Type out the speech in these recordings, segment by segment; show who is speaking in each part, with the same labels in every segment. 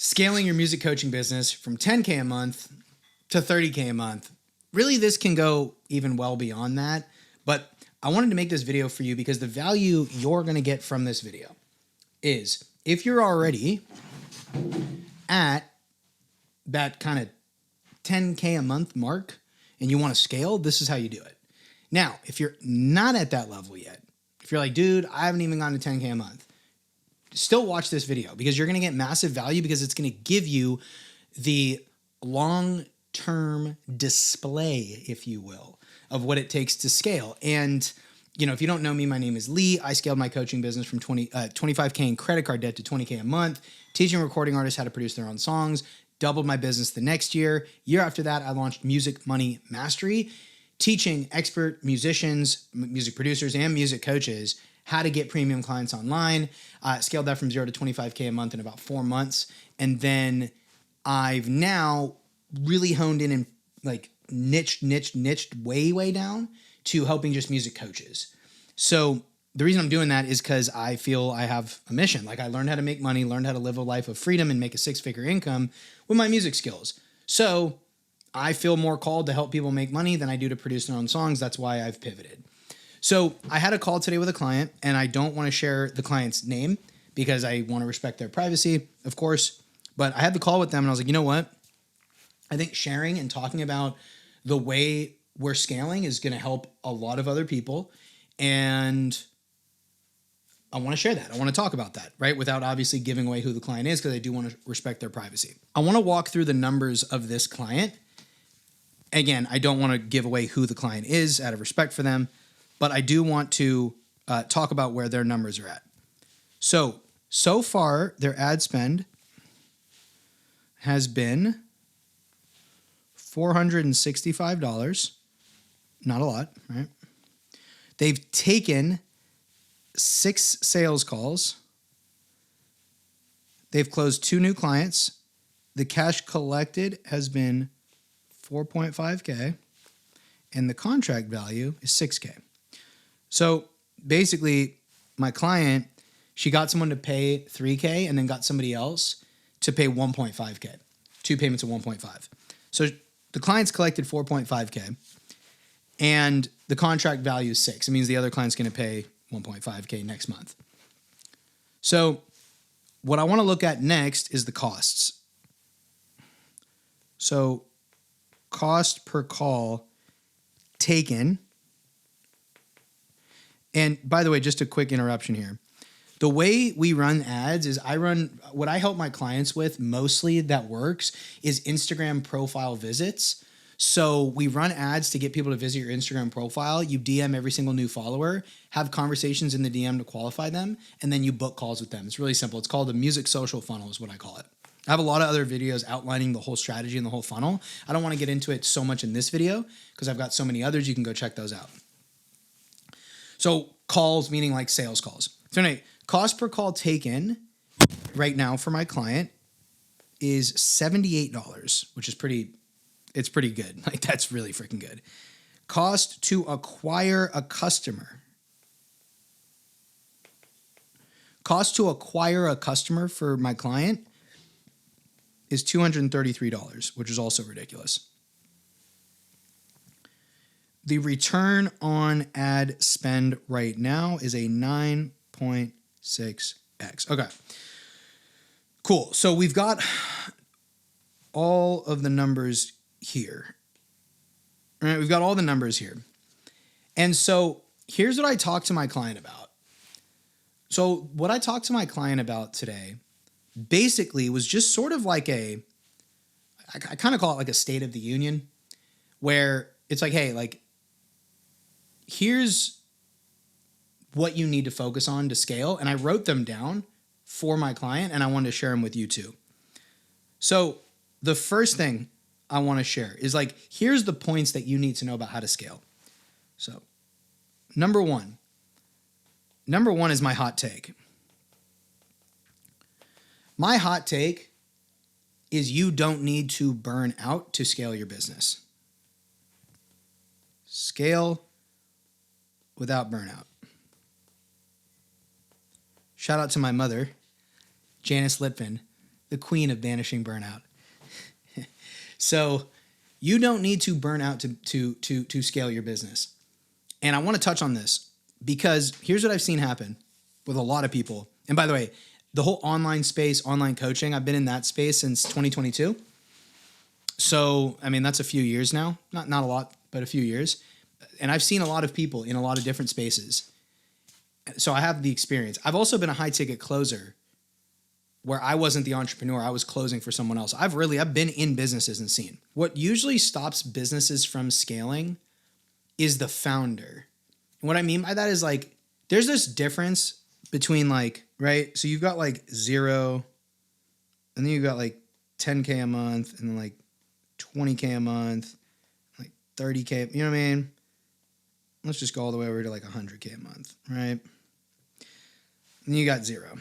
Speaker 1: scaling your music coaching business from 10K a month to 30K a month. Really, this can go even well beyond that, but I wanted to make this video for you because the value you're going to get from this video is if you're already at that kind of 10K a month mark and you want to scale, this is how you do it. Now, if you're not at that level yet, if you're like, dude, I haven't even gone to 10K a month, still watch this video because you're going to get massive value because it's going to give you the long-term display, if you will, of what it takes to scale. And, you know, if you don't know me, my name is Lee. I scaled my coaching business from 25K in credit card debt to 20K a month, teaching recording artists how to produce their own songs, doubled my business the next year. Year after that, I launched Music Money Mastery, teaching expert musicians, music producers, and music coaches how to get premium clients online. Scaled that from 0 to 25K a month in about 4 months. And then I've now really honed in and like niched way down to helping just music coaches. So the reason I'm doing that is because I feel I have a mission. Like I learned how to make money, learned how to live a life of freedom and make a 6-figure income with my music skills. So I feel more called to help people make money than I do to produce their own songs. That's why I've pivoted. So I had a call today with a client, and I don't want to share the client's name because I want to respect their privacy, of course. But I had the call with them and I was like, you know what? I think sharing and talking about the way we're scaling is going to help a lot of other people. And I want to share that. I want to talk about that, right? Without obviously giving away who the client is because I do want to respect their privacy. I want to walk through the numbers of this client. Again, I don't want to give away who the client is out of respect for them, but I do want to talk about where their numbers are at. So far, their ad spend has been $465. Not a lot, right? They've taken 6 sales calls. They've closed 2 new clients. The cash collected has been 4.5K, and the contract value is 6K. So basically, my client, she got someone to pay 3K and then got somebody else to pay 1.5K, 2 payments of 1.5. So the client's collected 4.5K and the contract value is 6. It means the other client's going to pay 1.5K next month. So what I want to look at next is the costs. So cost per call taken. And by the way, just a quick interruption here. The way we run ads is what I help my clients with mostly that works is Instagram profile visits. So we run ads to get people to visit your Instagram profile. You DM every single new follower, have conversations in the DM to qualify them, and then you book calls with them. It's really simple. It's called a music social funnel is what I call it. I have a lot of other videos outlining the whole strategy and the whole funnel. I don't want to get into it so much in this video because I've got so many others. You can go check those out. So calls, meaning like sales calls. So anyway, cost per call taken right now for my client is $78, which is pretty good. Like that's really freaking good. Cost to acquire a customer. Cost to acquire a customer for my client is $233, which is also ridiculous. The return on ad spend right now is a 9.6x. Okay, cool. So we've got all of the numbers here. All right, we've got all the numbers here. And so here's what I talked to my client about. So what I talked to my client about today basically was just sort of like I kind of call it like a state of the union, where it's like, hey, like, here's what you need to focus on to scale. And I wrote them down for my client and I wanted to share them with you too. So the first thing I want to share is like, here's the points that you need to know about how to scale. So number one is my hot take. My hot take is you don't need to burn out to scale your business. Scale without burnout. Shout out to my mother, Janice Litvin. the queen of banishing burnout. So you don't need to burn out to scale your business. And I want to touch on this because here's what I've seen happen with a lot of people. And by the way, the whole online space, online coaching, I've been in that space since 2022. So, I mean, that's a few years now. Not a lot, but a few years. And I've seen a lot of people in a lot of different spaces. So I have the experience. I've also been a high ticket closer where I wasn't the entrepreneur. I was closing for someone else. I've been in businesses and seen. What usually stops businesses from scaling is the founder. And what I mean by that is like, there's this difference between like, right? So you've got like 0, and then you've got like 10K a month, and then like 20K a month, like 30K, you know what I mean? Let's just go all the way over to like 100K a month, right? And you got 0.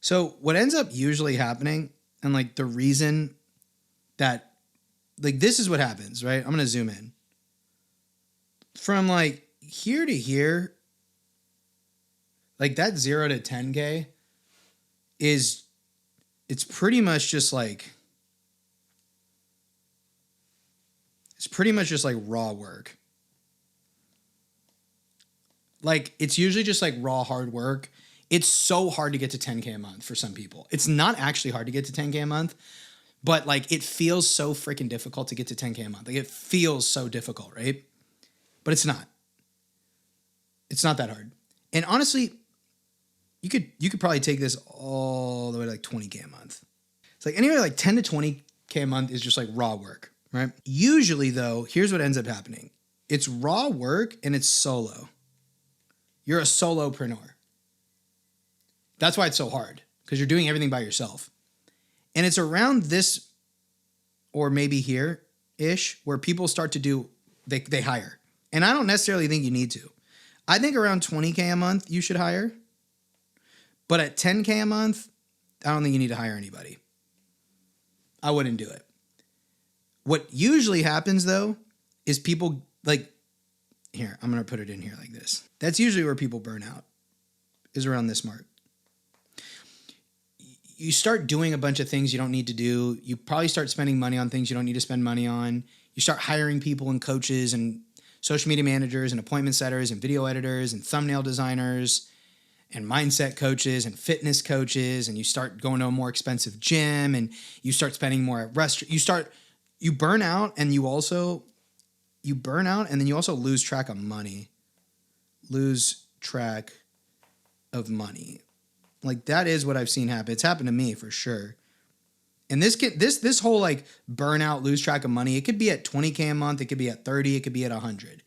Speaker 1: So what ends up usually happening, and like the reason that, like this is what happens, right? I'm going to zoom in. From like here to here, like that 0 to 10K it's pretty much just like, raw work. Like it's usually just like raw hard work. It's so hard to get to 10K a month for some people. It's not actually hard to get to 10K a month, but like it feels so freaking difficult to get to 10K a month. Like it feels so difficult, right? But it's not. It's not that hard. And honestly, you could probably take this all the way to like 20K a month. It's like anywhere like 10 to 20K a month is just like raw work, right? Usually though, here's what ends up happening. It's raw work and it's solo. You're a solopreneur. That's why it's so hard, because you're doing everything by yourself. And it's around this, or maybe here-ish, where people start to do, they hire. And I don't necessarily think you need to. I think around 20K a month, you should hire. But at 10K a month, I don't think you need to hire anybody. I wouldn't do it. What usually happens, though, is people, like, here, I'm going to put it in here like this. That's usually where people burn out, is around this mark. You start doing a bunch of things you don't need to do. You probably start spending money on things you don't need to spend money on. You start hiring people and coaches and social media managers and appointment setters and video editors and thumbnail designers and mindset coaches and fitness coaches. And you start going to a more expensive gym and you start spending more at restaurants. You burn out and then you also lose track of money. Like that is what I've seen happen. It's happened to me for sure. And this whole like burnout, lose track of money, it could be at 20K a month, it could be at 30, it could be at 100.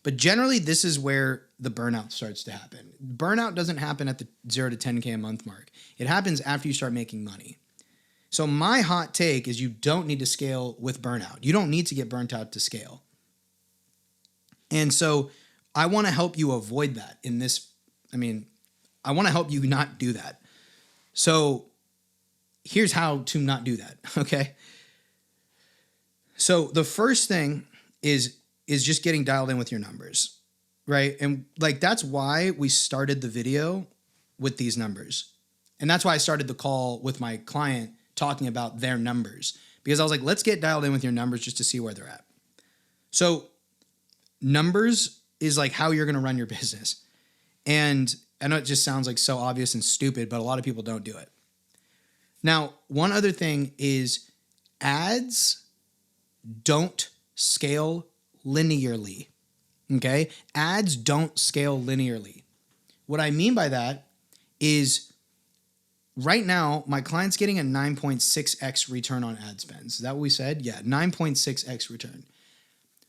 Speaker 1: But generally this is where the burnout starts to happen. Burnout doesn't happen at the 0 to 10K a month mark. It happens after you start making money. So my hot take is you don't need to scale with burnout. You don't need to get burnt out to scale. And so I want to help you avoid that in this. I want to help you not do that. So here's how to not do that, okay? So the first thing is just getting dialed in with your numbers, right? And like that's why we started the video with these numbers. And that's why I started the call with my client talking about their numbers, because I was like, let's get dialed in with your numbers just to see where they're at. So numbers is like how you're going to run your business. And I know it just sounds like so obvious and stupid, but a lot of people don't do it. Now, one other thing is ads don't scale linearly, okay? Ads don't scale linearly. What I mean by that is right now, my client's getting a 9.6x return on ad spends. Is that what we said? Yeah, 9.6x return.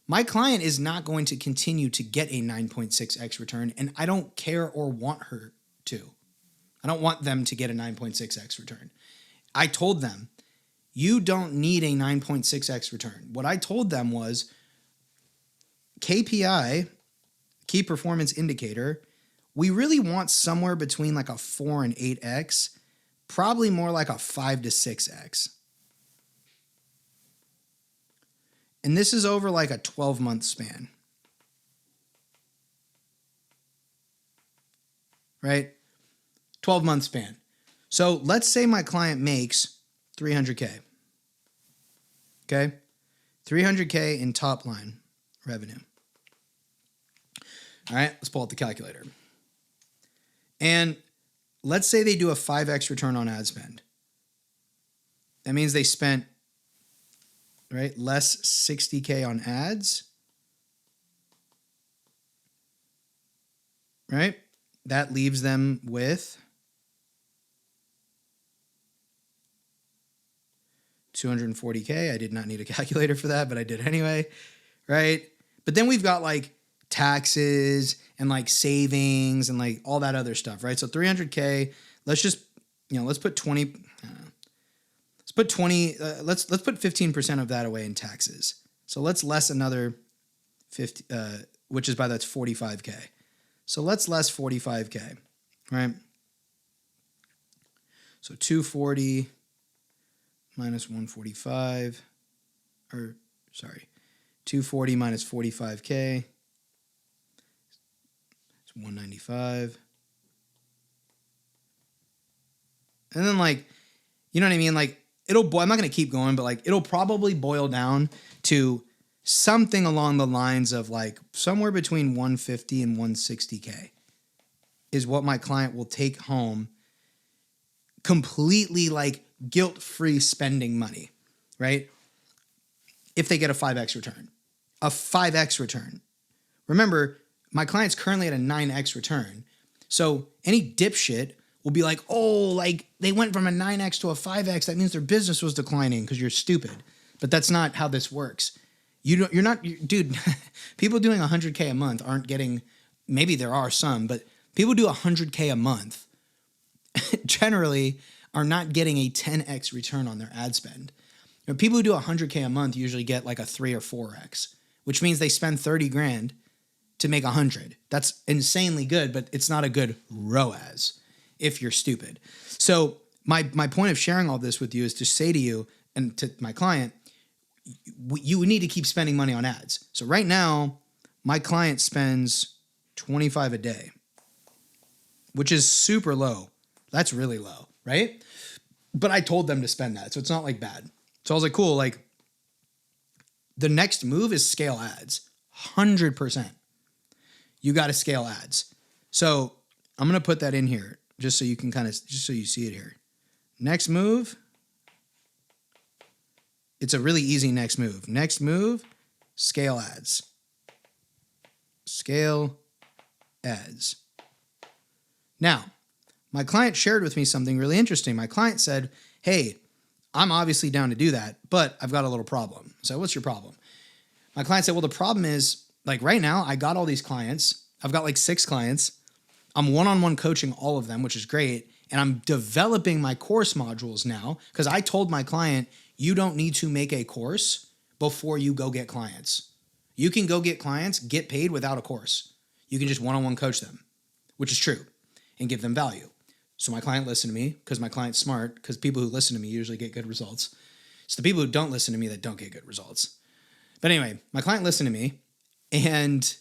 Speaker 1: My client is not going to continue to get a 9.6x return, and I don't care or want her to. I don't want them to get a 9.6x return. I told them, you don't need a 9.6x return. What I told them was KPI, key performance indicator, we really want somewhere between like a 4 and 8x, probably more like a 5 to 6x. And this is over like a 12-month span. Right? 12-month span. So let's say my client makes 300K. Okay. 300K in top line revenue. All right. Let's pull out the calculator. And let's say they do a 5x return on ad spend. That means they spent, right, less 60K on ads. Right? That leaves them with $240K. I did not need a calculator for that, but I did anyway. Right? But then we've got like taxes and like savings and like all that other stuff, right? So 300K, let's just, let's put 20, let's put 20, let's put 15% of that away in taxes. So let's less another 50, which is that's 45K. So let's less 45K, right? So 240 minus 145, 240 minus 45K. 195. And then like, you know what I mean? Like I'm not going to keep going, but like it'll probably boil down to something along the lines of like somewhere between 150 and 160K is what my client will take home completely like guilt-free spending money, right? If they get a 5x return. A 5x return. Remember, my client's currently at a 9x return. So any dipshit will be like, oh, like they went from a 9x to a 5x. That means their business was declining because you're stupid. But that's not how this works. Dude, people doing 100K a month aren't getting, maybe there are some, but people do 100K a month generally are not getting a 10x return on their ad spend. People who do 100K a month usually get like a 3 or 4x, which means they spend 30 grand to make 100. That's insanely good, but it's not a good ROAS if you're stupid. So my point of sharing all this with you is to say to you and to my client, you need to keep spending money on ads. So right now, my client spends 25 a day, which is super low. That's really low, right? But I told them to spend that, so it's not like bad. So I was like, cool, like the next move is scale ads, 100%. You got to scale ads. So I'm going to put that in here just so you can just so you see it here. Next move. It's a really easy next move. Next move, scale ads. Scale ads. Now, my client shared with me something really interesting. My client said, hey, I'm obviously down to do that, but I've got a little problem. So what's your problem? My client said, well, the problem is like right now I got all these clients. I've got like 6 clients. I'm one-on-one coaching all of them, which is great. And I'm developing my course modules now because I told my client, you don't need to make a course before you go get clients. You can go get clients, get paid without a course. You can just one-on-one coach them, which is true, and give them value. So my client listened to me because my client's smart, because people who listen to me usually get good results. It's the people who don't listen to me that don't get good results. But anyway, my client listened to me and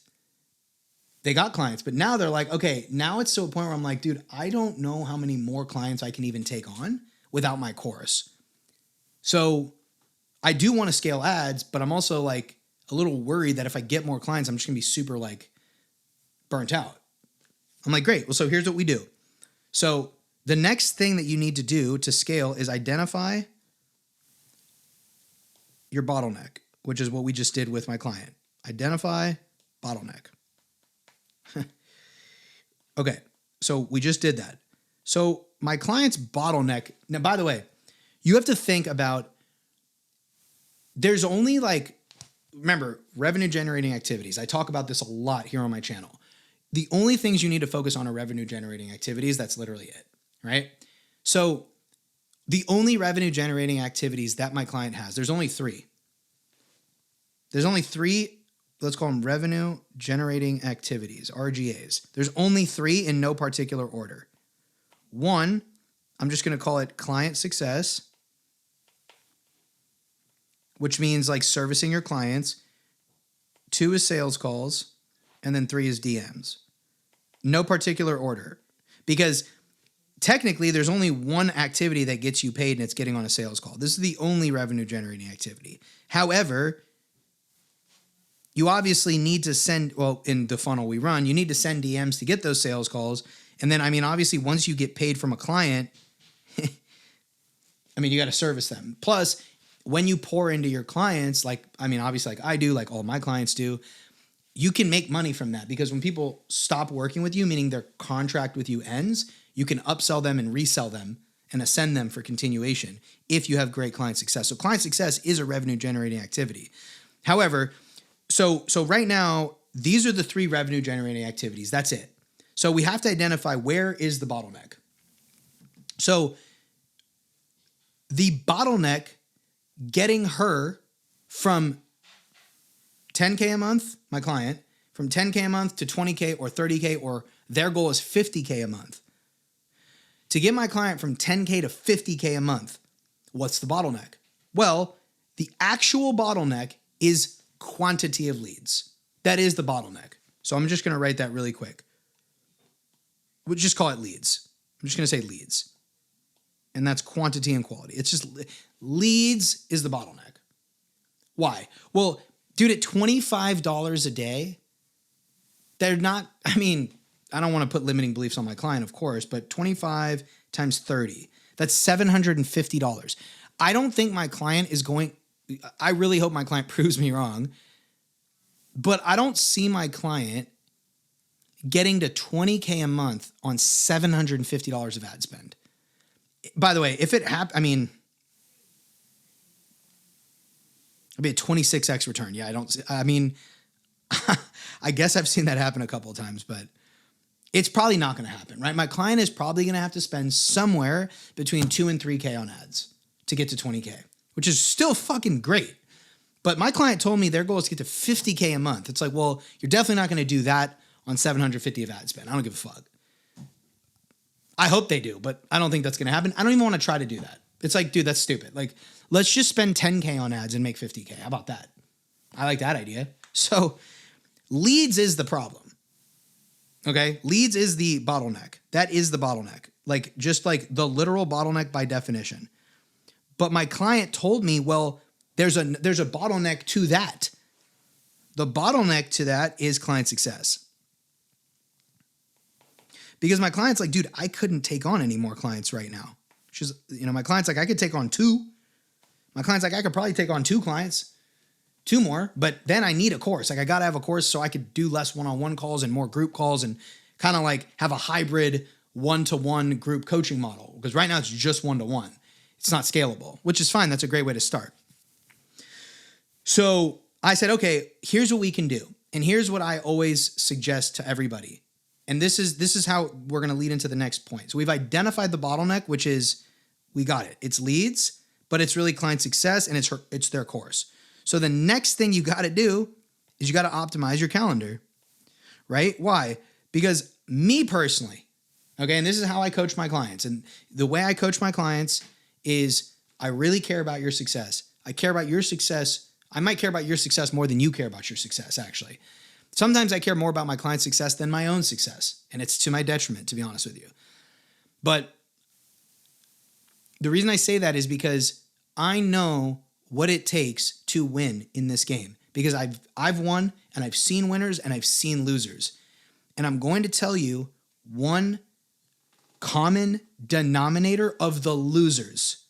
Speaker 1: they got clients, but now they're like, okay, now it's to a point where I'm like, dude, I don't know how many more clients I can even take on without my course. So I do want to scale ads, but I'm also like a little worried that if I get more clients, I'm just gonna be super like burnt out. I'm like, great. Well, so here's what we do. So the next thing that you need to do to scale is identify your bottleneck, which is what we just did with my client. Identify bottleneck. Okay, so we just did that. So my client's bottleneck, now by the way, you have to think about, there's only like, remember, revenue generating activities. I talk about this a lot here on my channel. The only things you need to focus on are revenue generating activities. That's literally it, right? So the only revenue generating activities that my client has, there's only 3. There's only 3, let's call them revenue generating activities, RGAs. There's only 3 in no particular order. 1, I'm just going to call it client success, which means like servicing your clients. 2 is sales calls. And then 3 is DMs. No particular order. Because technically there's only one activity that gets you paid, and it's getting on a sales call. This is the only revenue generating activity. However, you obviously need to send, well, in the funnel we run, you need to send DMs to get those sales calls. And then, I mean, obviously once you get paid from a client, I mean, you got to service them. Plus, when you pour into your clients, like, I mean, obviously like I do, like all my clients do, you can make money from that, because when people stop working with you, meaning their contract with you ends, you can upsell them and resell them and ascend them for continuation if you have great client success. So client success is a revenue generating activity. However, so right now, these are the 3 revenue generating activities. That's it. So we have to identify where is the bottleneck. So the bottleneck getting her from 10K a month, my client, from 10K a month to 20K or 30K, or their goal is 50K a month. To get my client from 10K to 50K a month, what's the bottleneck? Well, the actual bottleneck is quantity of leads. That is the bottleneck. So I'm just going to write that really quick. We'll just call it leads. I'm just going to say leads. And that's quantity and quality. It's just leads is the bottleneck. Why? Well, dude, at $25 a day, they're not, I mean, I don't want to put limiting beliefs on my client, of course, but 25 times 30, that's $750. I don't think my client is going, I really hope my client proves me wrong, but I don't see my client getting to 20K a month on $750 of ad spend. By the way, if it happened, I mean, it'd be a 26x return. Yeah, I mean, I guess I've seen that happen a couple of times, but it's probably not going to happen, right? My client is probably going to have to spend somewhere between 2 and 3K on ads to get to 20K, which is still fucking great. But my client told me their goal is to get to 50K a month. It's like, well, you're definitely not going to do that on 750 of ad spend. I don't give a fuck. I hope they do, but I don't think that's going to happen. I don't even want to try to do that. It's like, dude, that's stupid. Like, let's just spend 10K on ads and make 50K. How about that? I like that idea. So leads is the problem. Okay. Leads is the bottleneck. That is the bottleneck. Like, just like the literal bottleneck by definition. But my client told me, well, there's a bottleneck to that. The bottleneck to that is client success. Because my client's like, dude, I couldn't take on any more clients right now. She's, my client's like, I could take on 2. My client's like, I could probably take on 2 clients, 2 more, but then I need a course. Like, I got to have a course so I could do less one-on-one calls and more group calls and kind of like have a hybrid one-to-one group coaching model. Because right now it's just one-to-one. It's not scalable, which is fine. That's a great way to start. So I said, okay, here's what we can do. And here's what I always suggest to everybody. And this is how we're going to lead into the next point. So we've identified the bottleneck, which is, we got it. It's leads, but it's really client success, and it's their course. So the next thing you got to do is you got to optimize your calendar, right? Why? Because me personally, okay, and this is how I coach my clients. And the way I coach my clients is I really care about your success. I care about your success. I might care about your success more than you care about your success, actually. Sometimes I care more about my client's success than my own success, and it's to my detriment, to be honest with you. But the reason I say that is because I know what it takes to win in this game, because I've won, and I've seen winners, and I've seen losers. And I'm going to tell you one common denominator of the losers.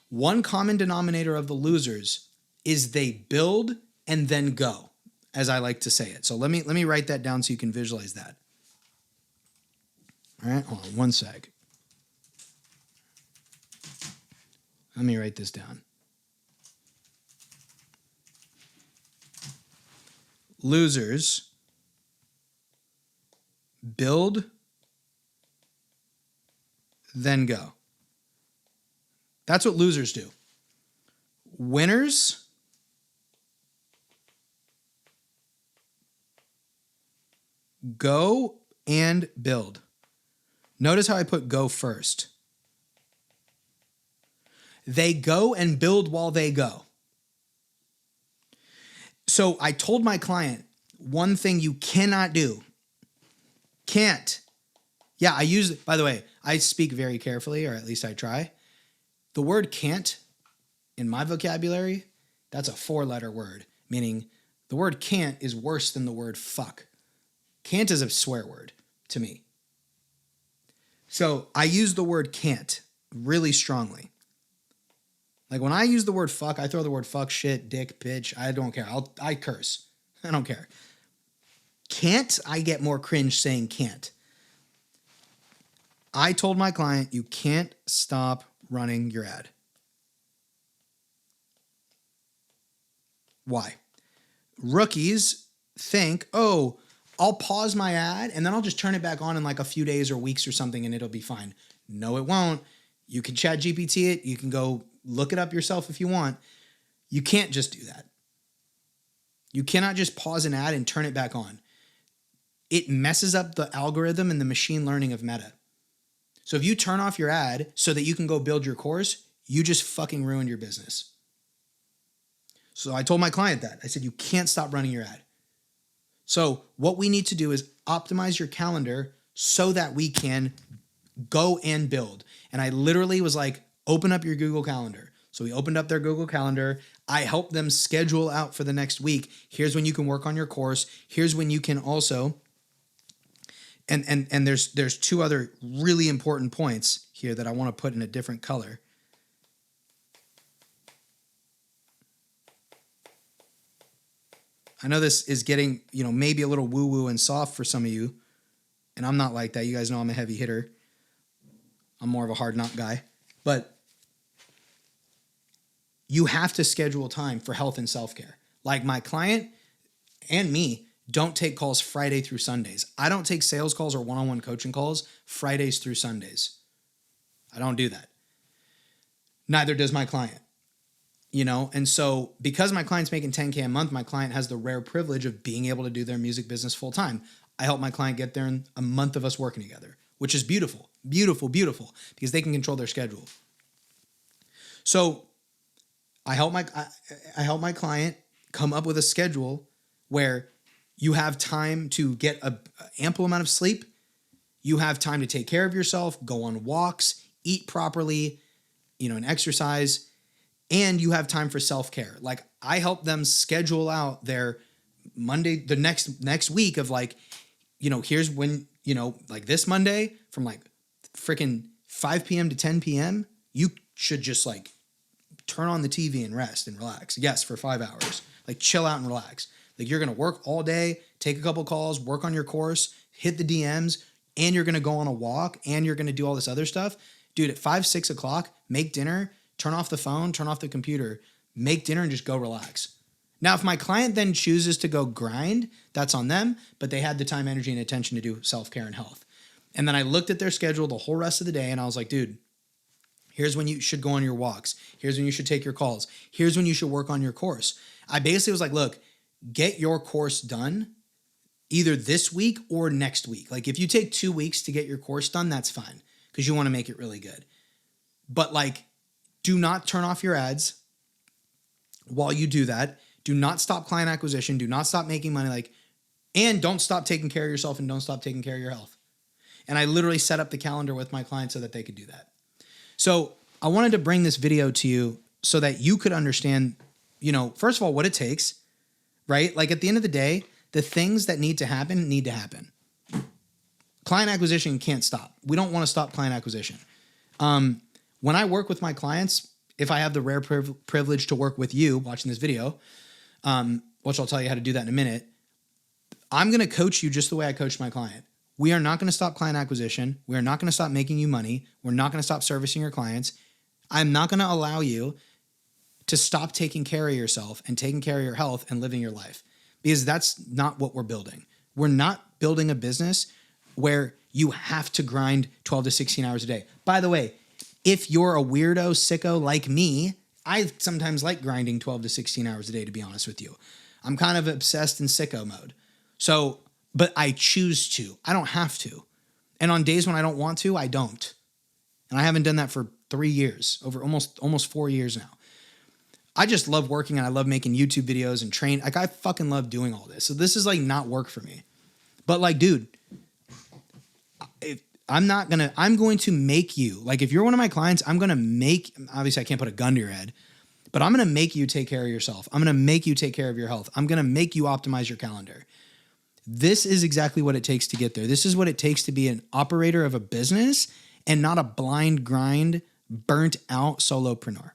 Speaker 1: One common denominator of the losers is they build and then go, as I like to say it. So let me write that down so you can visualize that. All right, hold on one sec. Let me write this down. Losers build, then go. That's what losers do. Winners go and build. Notice how I put go first. They go and build while they go. So I told my client, one thing you cannot do, can't Yeah, by the way, I speak very carefully, or at least I try. The word can't in my vocabulary, that's a 4-letter word, meaning the word can't is worse than the word fuck. Can't is a swear word to me. So I use the word can't really strongly. Like when I use the word fuck, I throw the word fuck, shit, dick, bitch. I don't care. I curse. I don't care. Can't, I get more cringe saying can't. I told my client, you can't stop running your ad. Why? Rookies think, oh, I'll pause my ad and then I'll just turn it back on in like a few days or weeks or something and it'll be fine. No, it won't. You can chat GPT it. You can go look it up yourself if you want. You can't just do that. You cannot just pause an ad and turn it back on. It messes up the algorithm and the machine learning of Meta. So if you turn off your ad so that you can go build your course, you just fucking ruined your business. So I told my client that. I said, you can't stop running your ad. So what we need to do is optimize your calendar so that we can go and build. And I literally was like, open up your Google Calendar. So we opened up their Google Calendar. I helped them schedule out for the next week. Here's when you can work on your course. Here's when you can also, and there's 2 other really important points here that I want to put in a different color. I know this is getting, maybe a little woo-woo and soft for some of you, and I'm not like that. You guys know I'm a heavy hitter. I'm more of a hard knock guy. But you have to schedule time for health and self-care. Like my client and me don't take calls Friday through Sundays. I don't take sales calls or one-on-one coaching calls Fridays through Sundays. I don't do that. Neither does my client. And so because my client's making 10K a month, my client has the rare privilege of being able to do their music business full time. I help my client get there in a month of us working together, which is beautiful, beautiful, beautiful, because they can control their schedule. So I help my client come up with a schedule where you have time to get an ample amount of sleep. You have time to take care of yourself, go on walks, eat properly, and exercise. And you have time for self-care. Like I help them schedule out their Monday, the next week of like, here's when, like this Monday from like freaking 5 p.m. to 10 p.m., you should just like turn on the TV and rest and relax. Yes, for 5 hours. Like chill out and relax. Like you're going to work all day, take a couple calls, work on your course, hit the DMs, and you're going to go on a walk and you're going to do all this other stuff. Dude, at 5, 6 o'clock, make dinner, turn off the phone, turn off the computer, make dinner, and just go relax. Now, if my client then chooses to go grind, that's on them, but they had the time, energy, and attention to do self-care and health. And then I looked at their schedule the whole rest of the day, and I was like, dude, here's when you should go on your walks. Here's when you should take your calls. Here's when you should work on your course. I basically was like, look, get your course done either this week or next week. Like if you take 2 weeks to get your course done, that's fine because you want to make it really good. But like, do not turn off your ads while you do that. Do not stop client acquisition. Do not stop making money. And don't stop taking care of yourself and don't stop taking care of your health. And I literally set up the calendar with my clients so that they could do that. So I wanted to bring this video to you so that you could understand, first of all, what it takes, right? Like at the end of the day, the things that need to happen need to happen. Client acquisition can't stop. We don't want to stop client acquisition. When I work with my clients, if I have the rare privilege to work with you watching this video, which I'll tell you how to do that in a minute, I'm going to coach you just the way I coach my client. We are not going to stop client acquisition. We are not going to stop making you money. We're not going to stop servicing your clients. I'm not going to allow you to stop taking care of yourself and taking care of your health and living your life because that's not what we're building. We're not building a business where you have to grind 12 to 16 hours a day. By the way, if you're a weirdo sicko like me, I sometimes like grinding 12 to 16 hours a day, to be honest with you. I'm kind of obsessed in sicko mode. So, but I choose to. I don't have to. And on days when I don't want to, I don't. And I haven't done that for 3 years, over almost 4 years now. I just love working and I love making YouTube videos and train. Like I fucking love doing all this. So this is like not work for me. But like, dude, I'm going to make you, like if you're one of my clients, obviously I can't put a gun to your head, but I'm going to make you take care of yourself. I'm going to make you take care of your health. I'm going to make you optimize your calendar. This is exactly what it takes to get there. This is what it takes to be an operator of a business and not a blind grind, burnt out solopreneur.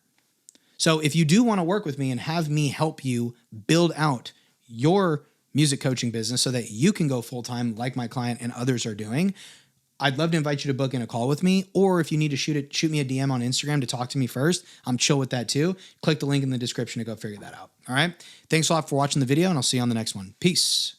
Speaker 1: So if you do want to work with me and have me help you build out your music coaching business so that you can go full-time like my client and others are doing, I'd love to invite you to book in a call with me. Or if you need to shoot me a DM on Instagram to talk to me first, I'm chill with that too. Click the link in the description to go figure that out. All right. Thanks a lot for watching the video, and I'll see you on the next one. Peace.